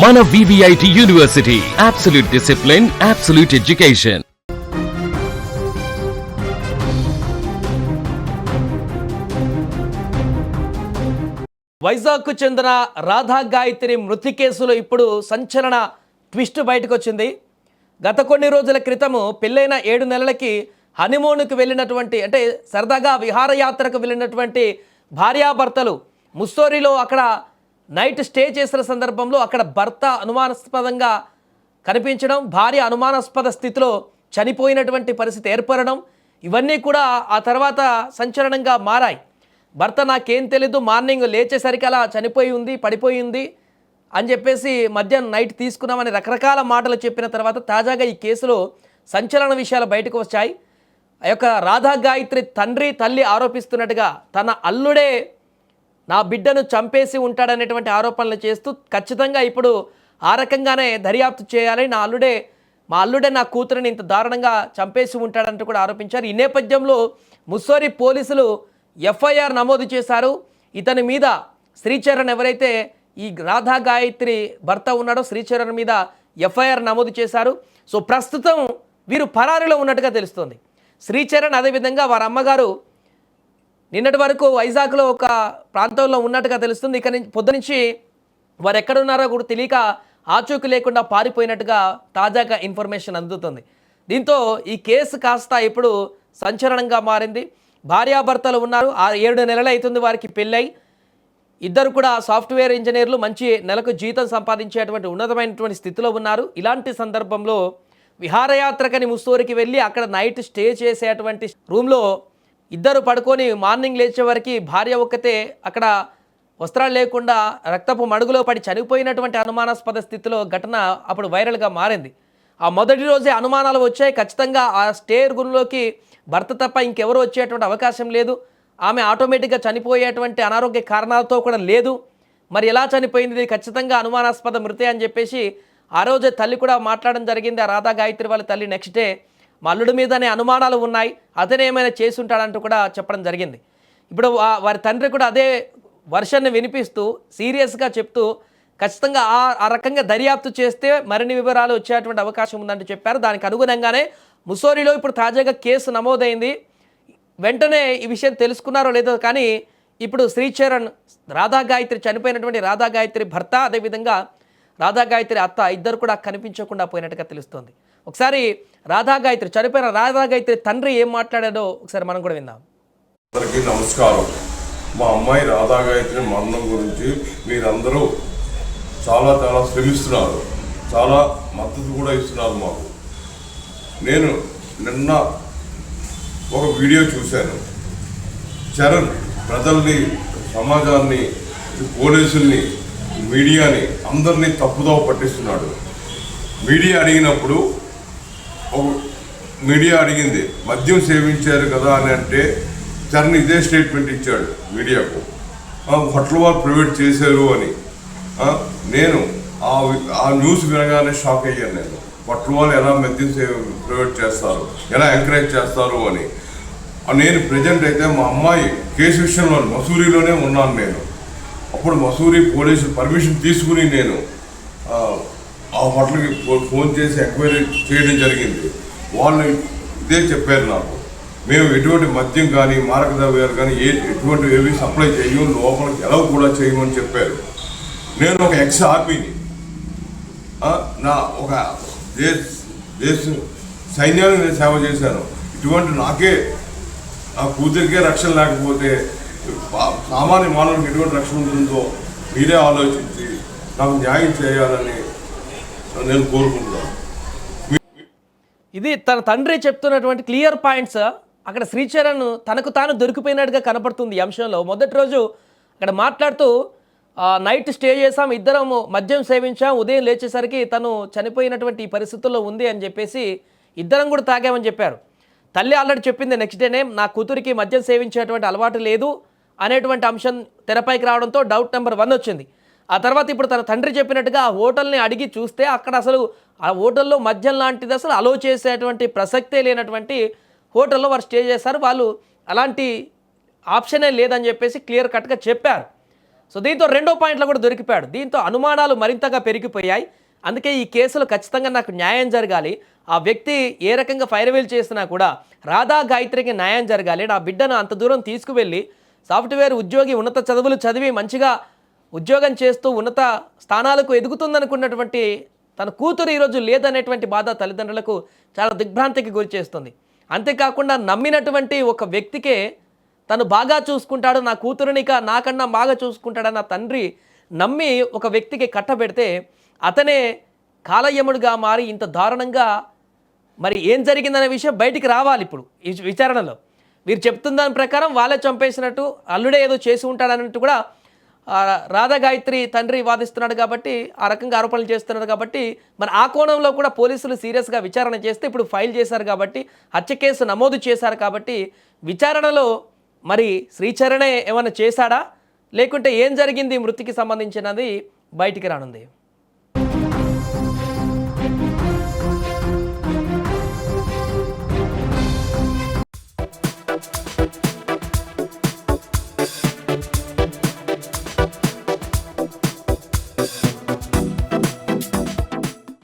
మన VVIT university, absolute discipline, absolute education. వైజాగ్కు చెందిన రాధా గాయత్రి మృతి కేసులో ఇప్పుడు సంచలన ట్విస్ట్ బయటకు వచ్చింది. గత కొన్ని రోజుల క్రితము పెళ్ళైన 7 నెలలకి హనీమూన్కి వెళ్ళినటువంటి, అంటే సరదాగా విహారయాత్రకు వెళ్ళినటువంటి భార్యాభర్తలు ముస్సోరిలో అక్కడ నైట్ స్టే చేసిన సందర్భంలో అక్కడ భర్త అనుమానాస్పదంగా కనిపించడం, భార్య అనుమానాస్పద స్థితిలో చనిపోయినటువంటి పరిస్థితి ఏర్పడడం, ఇవన్నీ కూడా ఆ తర్వాత సంచలనంగా మారాయి. భర్త నాకేం తెలీదు, మార్నింగ్ లేచేసరికి అలా చనిపోయి ఉంది, పడిపోయి ఉంది అని చెప్పేసి మధ్యాహ్నం నైట్ తీసుకున్నామని రకరకాల మాటలు చెప్పిన తర్వాత తాజాగా ఈ కేసులో సంచలన విషయాలు బయటకు వచ్చాయి. ఆ యొక్క రాధా గాయత్రి తండ్రి తల్లి ఆరోపిస్తున్నట్టుగా తన అల్లుడే నా బిడ్డను చంపేసి ఉంటాడనేటువంటి ఆరోపణలు చేస్తూ ఖచ్చితంగా ఇప్పుడు ఆ రకంగానే దర్యాప్తు చేయాలి, మా అల్లుడే నా కూతురిని ఇంత దారుణంగా చంపేసి ఉంటాడంటూ కూడా ఆరోపించారు. ఈ నేపథ్యంలో ముస్సోరి పోలీసులు FIR నమోదు చేశారు. ఇతని మీద శ్రీచరణ్, ఎవరైతే ఈ రాధా గాయత్రి భర్త ఉన్నాడో శ్రీచరణ్ మీద FIR నమోదు చేశారు. సో ప్రస్తుతం వీరు పరారీలో ఉన్నట్టుగా తెలుస్తోంది. శ్రీచరణ్ అదేవిధంగా వారి అమ్మగారు నిన్నటి వరకు వైజాగ్లో ఒక ప్రాంతంలో ఉన్నట్టుగా తెలుస్తుంది. ఇక నుంచి పొద్దునుంచి వారు ఎక్కడున్నారో కూడా తెలియక ఆచూకీ లేకుండా పారిపోయినట్టుగా తాజాగా ఇన్ఫర్మేషన్ అందుతుంది. దీంతో ఈ కేసు కాస్త ఇప్పుడు సంచలనంగా మారింది. భార్యాభర్తలు ఉన్నారు, 7 నెలలు అవుతుంది వారికి పెళ్ళై. ఇద్దరు కూడా సాఫ్ట్వేర్ ఇంజనీర్లు, మంచి నెలకు జీతం సంపాదించేటువంటి ఉన్నతమైనటువంటి స్థితిలో ఉన్నారు. ఇలాంటి సందర్భంలో విహారయాత్రకని ముస్సోరికి వెళ్ళి అక్కడ నైట్ స్టే చేసేటువంటి రూమ్లో ఇద్దరు పడుకొని మార్నింగ్ లేచే వరకు భార్య ఒక్కతే అక్కడ వస్త్రాలు లేకుండా రక్తపు మడుగులో పడి చనిపోయినటువంటి అనుమానాస్పద స్థితిలో ఘటన అప్పుడు వైరల్గా మారింది. ఆ మొదటి రోజే అనుమానాలు వచ్చాయి. ఖచ్చితంగా ఆ స్టే రూమ్లోకి భర్త తప్ప ఇంకెవరు వచ్చేటువంటి అవకాశం లేదు, ఆమె ఆటోమేటిక్గా చనిపోయేటువంటి అనారోగ్య కారణాలతో కూడా లేదు, మరి ఎలా చనిపోయింది, ఇది ఖచ్చితంగా అనుమానాస్పద మృతి అని చెప్పేసి ఆ రోజే తల్లి కూడా మాట్లాడడం జరిగింది. ఆ రాధా గాయత్రి వాళ్ళ తల్లి నెక్స్ట్ డే మా అల్లుడి మీదనే అనుమానాలు ఉన్నాయి, అతనే ఏమైనా చేసి ఉంటాడంటూ కూడా చెప్పడం జరిగింది. ఇప్పుడు వారి తండ్రి కూడా అదే వర్షన్ని వినిపిస్తూ సీరియస్గా చెప్తూ ఖచ్చితంగా ఆ రకంగా దర్యాప్తు చేస్తే మరిన్ని వివరాలు వచ్చేటువంటి అవకాశం ఉందంటూ చెప్పారు. దానికి అనుగుణంగానే ముస్సోరిలో ఇప్పుడు తాజాగా కేసు నమోదైంది. వెంటనే ఈ విషయం తెలుసుకున్నారో లేదో కానీ ఇప్పుడు శ్రీచరణ్, రాధా గాయత్రి చనిపోయినటువంటి రాధా గాయత్రి భర్త, అదేవిధంగా రాధా గాయత్రి అత్త ఇద్దరు కూడా కనిపించకుండా పోయినట్టుగా తెలుస్తోంది. ఒకసారి చనిపోయిన రాధా గాయత్రి తండ్రి ఏం మాట్లాడాడో ఒకసారి మనం కూడా విందాం. అందరికీ నమస్కారం. మా అమ్మాయి రాధా గాయత్రి మరణం గురించి మీరందరూ చాలా శ్రమిస్తున్నారు, చాలా మద్దతు కూడా ఇస్తున్నారు మాకు. నేను నిన్న ఒక వీడియో చూశాను. చరణ్ ప్రజల్ని, సమాజాన్ని, పోలీసుల్ని, మీడియాని అందరినీ తప్పుదోవ పట్టిస్తున్నాడు. మీడియా అడిగింది మద్యం సేవించారు కదా అని అంటే చరణ్ ఇదే స్టేట్మెంట్ ఇచ్చాడు మీడియాకు, హోటల్ వారు ప్రైవేట్ చేశారు అని. నేను ఆ న్యూస్ వినగానే షాక్ అయ్యాను. నేను హోటల్ వాళ్ళు ఎలా మద్యం ప్రైవేట్ చేస్తారు, ఎలా ఎంకరేజ్ చేస్తారు అని. నేను ప్రజెంట్ అయితే మా అమ్మాయి కేసు విషయంలో మసూరిలోనే ఉన్నాను. నేను అప్పుడు మసూరి పోలీసులు పర్మిషన్ తీసుకుని నేను ఆ హోటల్కి ఫోన్ చేసి ఎంక్వైరీ చేయడం జరిగింది. వాళ్ళు ఇదే చెప్పారు నాకు, మేము ఎటువంటి మద్యం కానీ మారక ద్రవ్యాలు కానీ ఎటువంటి ఏవి సప్లై చేయము, లోపలికి ఎలా కూడా చేయమని చెప్పారు. నేను ఒక ఎక్స్ ఆర్మీని, నా ఒక దేశ సైన్యాన్ని నేను సేవ చేశాను. ఇటువంటి నాకే, నా కూతురికే రక్షణ లేకపోతే సామాన్య మానవునికి ఎటువంటి రక్షణ ఉంటుందో మీరే ఆలోచించి నాకు న్యాయం చేయాలని నేను కోరుకుంటున్నాను. ఇది తన తండ్రి చెప్తున్నటువంటి క్లియర్ పాయింట్స్. అక్కడ శ్రీచరణ్ తనకు తాను దొరికిపోయినట్టుగా కనపడుతుంది ఈ అంశంలో. మొదటి రోజు అక్కడ మాట్లాడుతూ నైట్ స్టే చేసాం, ఇద్దరం మద్యం సేవించాం, ఉదయం లేచేసరికి తను చనిపోయినటువంటి ఈ పరిస్థితుల్లో ఉంది అని చెప్పేసి ఇద్దరం కూడా తాగామని చెప్పారు. తల్లి ఆల్రెడీ చెప్పింది నెక్స్ట్ డేనే నా కూతురికి మద్యం సేవించేటువంటి అలవాటు లేదు అనేటువంటి అంశం తెరపైకి రావడంతో డౌట్ నెంబర్ 1 వచ్చింది. ఆ తర్వాత ఇప్పుడు తన తండ్రి చెప్పినట్టుగా ఆ హోటల్ని అడిగి చూస్తే అక్కడ అసలు ఆ హోటల్లో మద్యం లాంటిది అసలు అలో చేసేటువంటి ప్రసక్తే లేనటువంటి హోటల్లో వారు స్టే చేశారు. వాళ్ళు అలాంటి ఆప్షనే లేదని చెప్పేసి క్లియర్ కట్గా చెప్పారు. సో దీంతో రెండో పాయింట్లో కూడా దొరికిపోయాడు. దీంతో అనుమానాలు మరింతగా పెరిగిపోయాయి. అందుకే ఈ కేసులో ఖచ్చితంగా నాకు న్యాయం జరగాలి, ఆ వ్యక్తి ఏ రకంగా ఫైర్వేల్ చేసినా కూడా రాధా గాయత్రికి న్యాయం జరగాలి, నా బిడ్డను అంత దూరం తీసుకువెళ్ళి సాఫ్ట్వేర్ ఉద్యోగి ఉన్నత చదువులు చదివి మంచిగా ఉద్యోగం చేస్తూ ఉన్నత స్థానాలకు ఎదుగుతుందనుకున్నటువంటి తన కూతురు ఈరోజు లేదనేటువంటి బాధ తల్లిదండ్రులకు చాలా దిగ్భ్రాంతికి గురి చేస్తుంది. అంతేకాకుండా నమ్మినటువంటి ఒక వ్యక్తికే తను బాగా చూసుకుంటాడు, నా కూతురునిక నాకన్నా బాగా చూసుకుంటాడన్న తండ్రి నమ్మి ఒక వ్యక్తికి కట్టబెడితే అతనే కాలయముడుగా మారి ఇంత దారుణంగా మరి ఏం జరిగిందనే విషయం బయటికి రావాలి. ఇప్పుడు ఈ విచారణలో వీరు చెప్తున్న దాని ప్రకారం వాళ్ళే చంపేసినట్టు, అల్లుడే ఏదో చేసి ఉంటాడన్నట్టు కూడా రాధా గాయత్రి తండ్రి వాదిస్తున్నాడు కాబట్టి, ఆ రకంగా ఆరోపణలు చేస్తున్నాడు కాబట్టి మరి ఆ కోణంలో కూడా పోలీసులు సీరియస్గా విచారణ చేస్తే ఇప్పుడు ఫైల్ చేశారు కాబట్టి, హత్య కేసు నమోదు చేశారు కాబట్టి విచారణలో మరి శ్రీచరణే ఏమైనా చేశాడా లేకుంటే ఏం జరిగింది మృతికి సంబంధించినది బయటికి రానుంది.